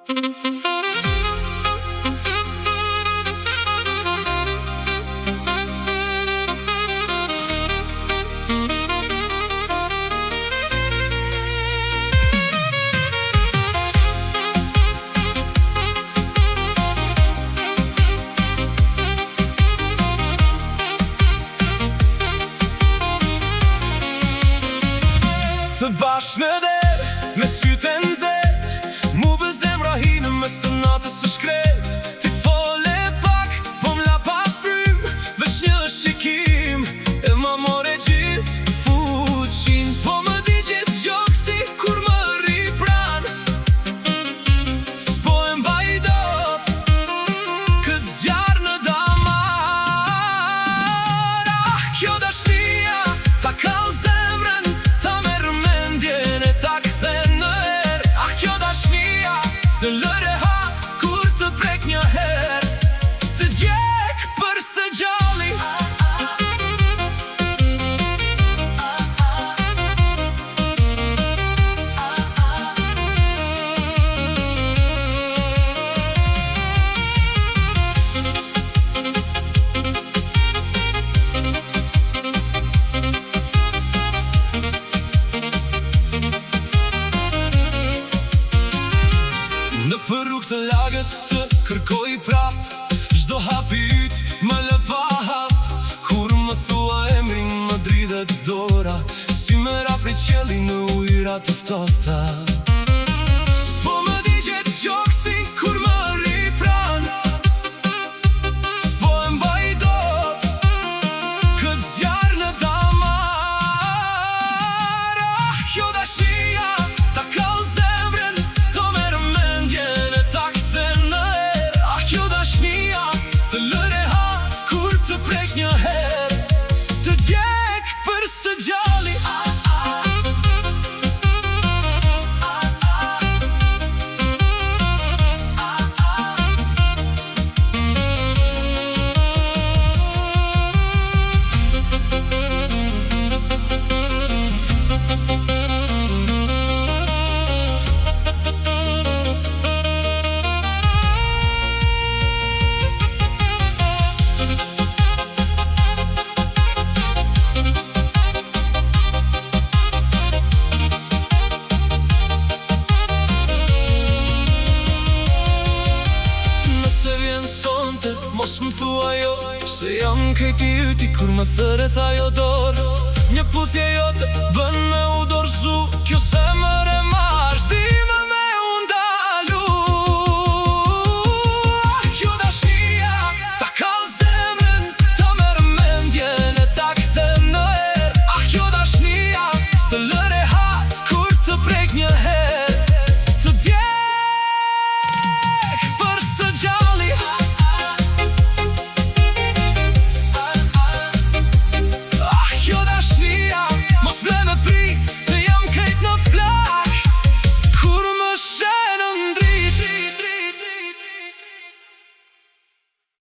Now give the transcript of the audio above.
Të bashkë në derë, me sytë e nëzet, mu bë zemra hinë mes të natës së shkret. Ti fole pak, po m'la pa frym, veç një shikim, e ma more gjithë fuqin. Po më di gjithë gjoksi, kur më rri pran, s'po e mbaj dot, këtë zjarë në damar. Ah, kjo dashnia, ta kall zemrën, të lëre hatë kur të prek një her, të djek për së gjalli. Në për rrugë të lagët të kërkoj prap, çdo hapi yt më lë pa hap. Kur më thua emrin më dridhet dora, si më ra prej qielli në ujëra të ftofta. Po më digjet gjoksi kur më rri pran, s'po e mbaj dot, këtë zjarë në damar. Ah, kjo dashnia, ta kall zemrën, të merë mendjen e ta kthen në erë. Ah, kjo dashnia, s'të lëre hatë kur të prek një herë, të djek për së gjalli. Mos më thua jo, se jam këti yti kur më thëret ajo dorë. Një puthje jote bën me u dorëzu, kjo